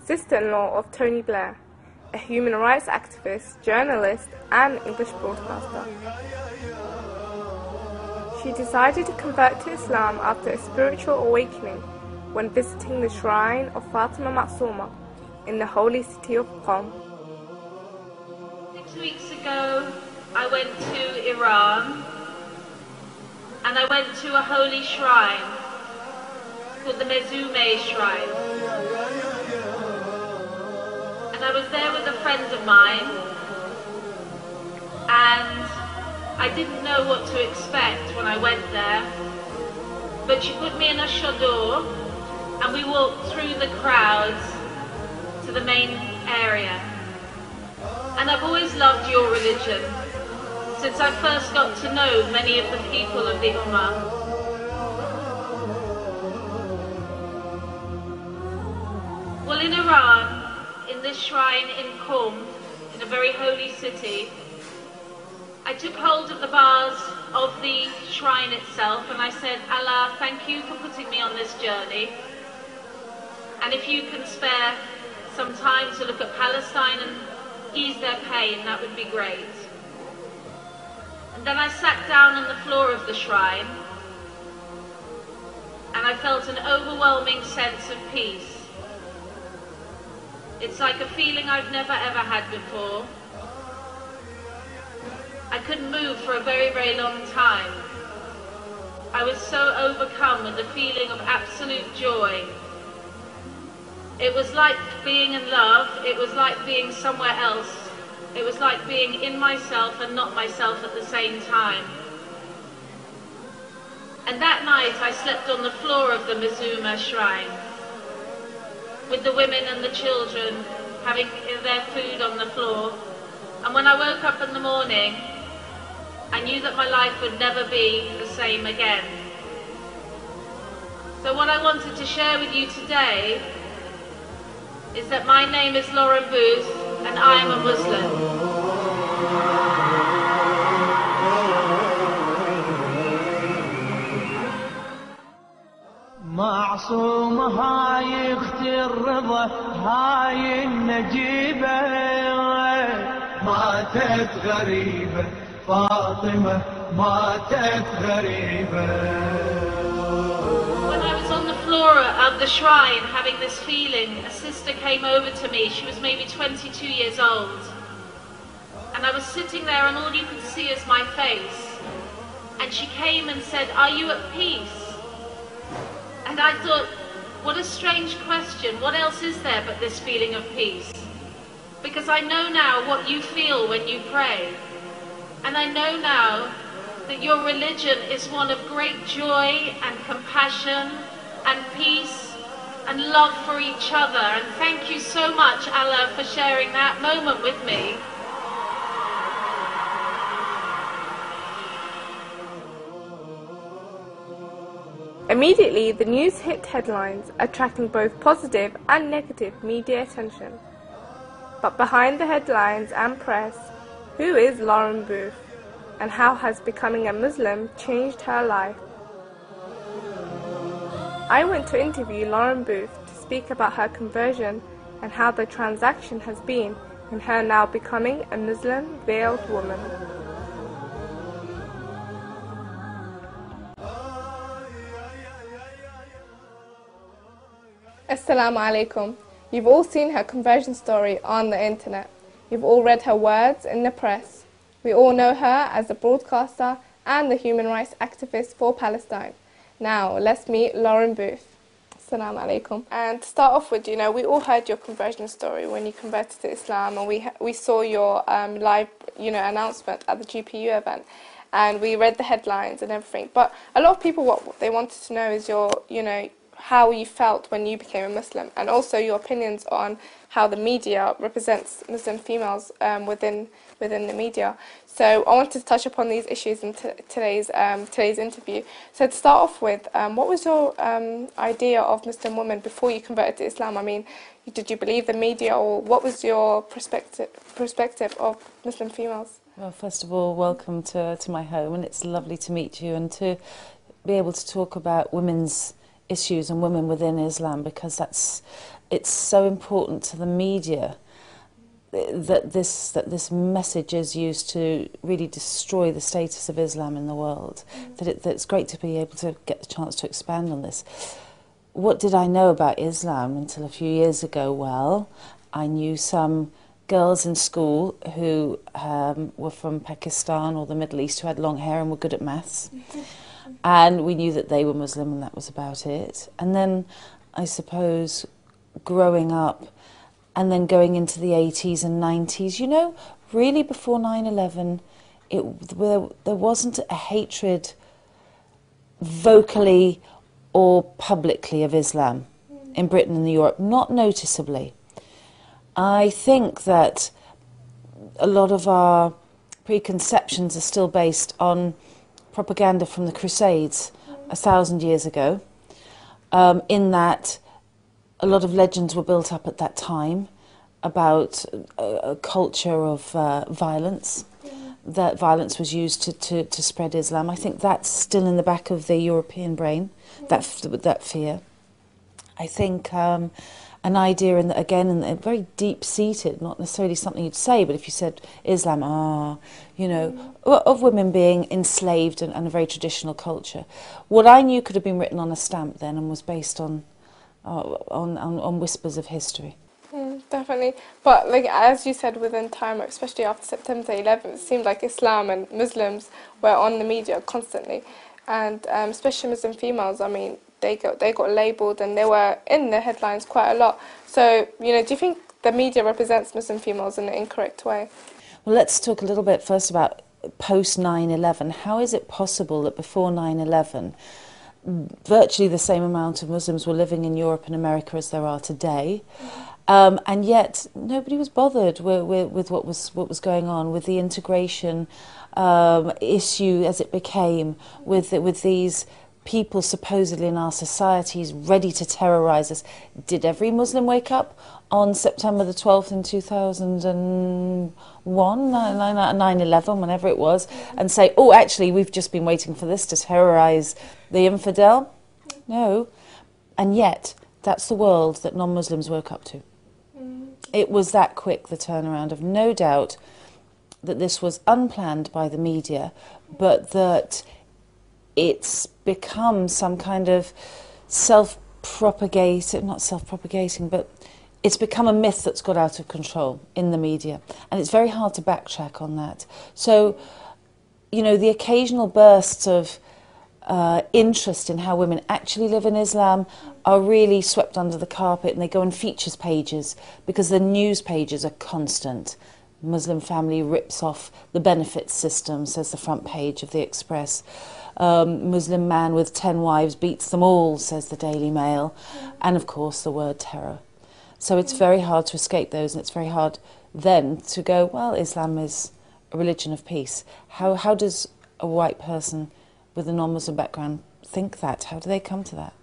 sister-in-law of Tony Blair, a human rights activist, journalist and English broadcaster. She decided to convert to Islam after a spiritual awakening when visiting the shrine of Fatima Masuma in the holy city of Qom. 6 weeks ago, I went to Iran and I went to a holy shrine called the Mezume Shrine. And I was there with a friend of mine, and I didn't know what to expect when I went there, but she put me in a chador and we walked through the crowds to the main area. And I've always loved your religion since I first got to know many of the people of the Ummah. Well, in Iran, in this shrine in Qom, in a very holy city, I took hold of the bars of the shrine itself and I said, Allah, thank you for putting me on this journey. And if you can spare some time to look at Palestine and ease their pain, that would be great. And then I sat down on the floor of the shrine and I felt an overwhelming sense of peace. It's like a feeling I've never ever had before. I couldn't move for a very, very long time. I was so overcome with a feeling of absolute joy. It was like being in love, it was like being somewhere else. It was like being in myself and not myself at the same time. And that night I slept on the floor of the Mezume shrine, with the women and the children having their food on the floor. And when I woke up in the morning, I knew that my life would never be the same again. So what I wanted to share with you today is that my name is Lauren Booth and I am a Muslim. معصوم هاي اختي الرضا هاي النجيبة ماتت غريبة فاطمة ماتت غريبة. When I was on the floor of the shrine having this feeling, a sister came over to me. She was maybe 22 years old. And I was sitting there and all you could see is my face. And she came and said, "Are you at peace?" And I thought, what a strange question. What else is there but this feeling of peace? Because I know now what you feel when you pray. And I know now that your religion is one of great joy and compassion and peace and love for each other. And thank you so much, Allah, for sharing that moment with me. Immediately, the news hit headlines, attracting both positive and negative media attention. But behind the headlines and press, who is Lauren Booth, and how has becoming a Muslim changed her life? I went to interview Lauren Booth to speak about her conversion and how the transaction has been in her now becoming a Muslim veiled woman. Assalamu alaikum. You've all seen her conversion story on the internet. You've all read her words in the press. We all know her as a broadcaster and the human rights activist for Palestine. Now, let's meet Lauren Booth. Assalamu alaikum. And to start off with, we all heard your conversion story when you converted to Islam, and we saw your live, announcement at the GPU event, and we read the headlines and everything. But a lot of people, what they wanted to know is your, how you felt when you became a Muslim, and also your opinions on how the media represents Muslim females within the media. So I wanted to touch upon these issues in today's interview. So to start off with, what was your idea of Muslim women before you converted to Islam? I mean, did you believe the media, or what was your perspective of Muslim females? Well, first of all, welcome to my home, and it's lovely to meet you and to be able to talk about women's issues and women within Islam, because that's it's so important to the media that this message is used to really destroy the status of Islam in the world. That it's great to be able to get the chance to expand on this. What did I know about Islam until a few years ago? Well, I knew some girls in school who were from Pakistan or the Middle East who had long hair and were good at maths. And we knew that they were Muslim, and that was about it. And then, I suppose, growing up and then going into the 80s and 90s, you know, really before 9/11, there wasn't a hatred vocally or publicly of Islam in Britain and Europe, not noticeably. I think that a lot of our preconceptions are still based on propaganda from the Crusades 1,000 years ago, in that a lot of legends were built up at that time about a culture of violence, that violence was used to spread Islam. I think that's still in the back of the European brain, that fear. I think an idea, and very deep-seated, not necessarily something you'd say, but if you said Islam, you know, of women being enslaved and a very traditional culture. What I knew could have been written on a stamp then and was based on whispers of history. Definitely. But like as you said, within time, especially after September 11th, it seemed like Islam and Muslims were on the media constantly. And especially Muslim females, I mean, they got labelled and they were in the headlines quite a lot. So, you know, do you think the media represents Muslim females in an incorrect way? Well, let's talk a little bit first about post 9/11. How is it possible that before 9/11, virtually the same amount of Muslims were living in Europe and America as there are today, and yet nobody was bothered with what was going on, with the integration issue as it became, with these people supposedly in our societies ready to terrorise us? Did every Muslim wake up on September the 12th in 2001, 9/11, whenever it was, and say, oh, actually, we've just been waiting for this to terrorise the infidel? No. And yet, that's the world that non-Muslims woke up to. It was that quick, the turnaround, of no doubt that this was unplanned by the media, but that it's become some kind of not self-propagating, but it's become a myth that's got out of control in the media. And it's very hard to backtrack on that. So, you know, the occasional bursts of interest in how women actually live in Islam are really swept under the carpet, and they go on features pages because the news pages are constant. Muslim family rips off the benefits system, says the front page of the Express. Muslim man with 10 wives beats them all, says the Daily Mail. And of course the word terror. So it's very hard to escape those, and it's very hard then to go, well, Islam is a religion of peace. How does a white person with a non-Muslim background think that? How do they come to that?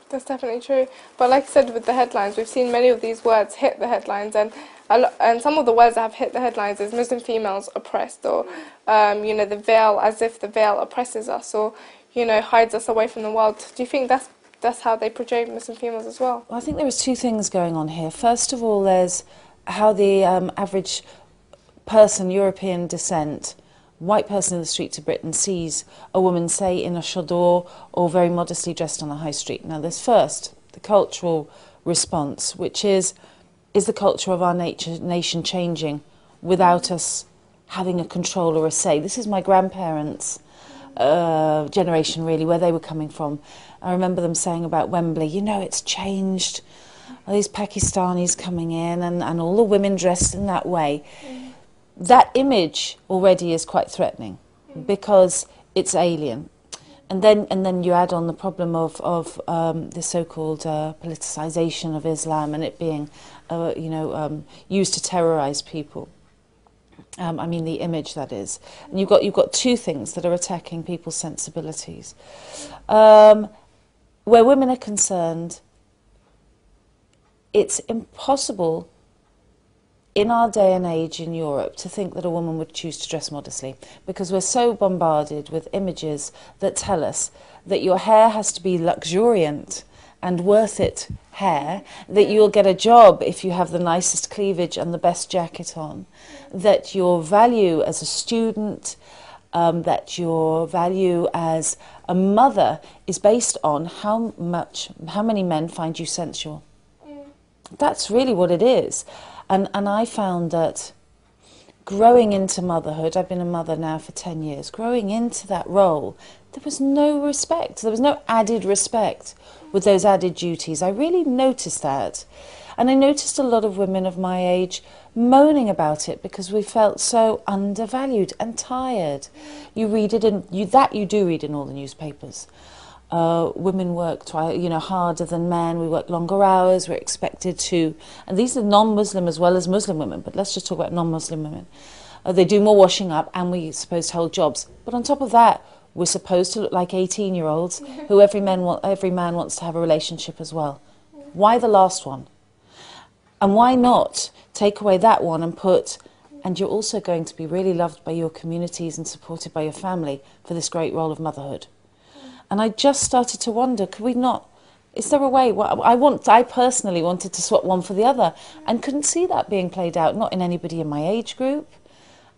That's definitely true. But like I said, with the headlines, we've seen many of these words hit the headlines, and some of the words that have hit the headlines is Muslim females oppressed, or, you know, the veil, as if the veil oppresses us, or, you know, hides us away from the world. Do you think that's how they portray Muslim females as well? Well, I think there is two things going on here. First of all, there's how the average person, European descent, white person in the streets of Britain, sees a woman, say, in a chador or very modestly dressed on a high street. Now, there's first the cultural response, which is the culture of our nation changing without us having a control or a say? This is my grandparents' generation, really, where they were coming from. I remember them saying about Wembley, you know, it's changed. All these Pakistanis coming in and all the women dressed in that way. That image already is quite threatening because it's alien. And then you add on the problem of the so-called politicization of Islam and it being, used to terrorize people. I mean the image, that is. And you've got two things that are attacking people's sensibilities. Where women are concerned, it's impossible in our day and age in Europe to think that a woman would choose to dress modestly, because we're so bombarded with images that tell us that your hair has to be luxuriant and worth it hair, that you'll get a job if you have the nicest cleavage and the best jacket on, that your value as a student, that your value as a mother is based on how many men find you sensual. That's really what it is. And I found that growing into motherhood, I've been a mother now for 10 years, growing into that role, there was no respect. There was no added respect with those added duties. I really noticed that. And I noticed a lot of women of my age moaning about it because we felt so undervalued and tired. You read it, and you do read in all the newspapers. Women work harder than men. We work longer hours. We're expected to, and these are non-Muslim as well as Muslim women. But let's just talk about non-Muslim women. They do more washing up, and we're supposed to hold jobs. But on top of that, we're supposed to look like 18-year-olds who every man wants to have a relationship as well. Why the last one? And why not take away that one and put, and you're also going to be really loved by your communities and supported by your family for this great role of motherhood. And I just started to wonder, could we not, is there a way? I personally wanted to swap one for the other and couldn't see that being played out, not in anybody in my age group,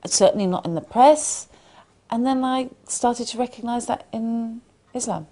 certainly not in the press. And then I started to recognise that in Islam.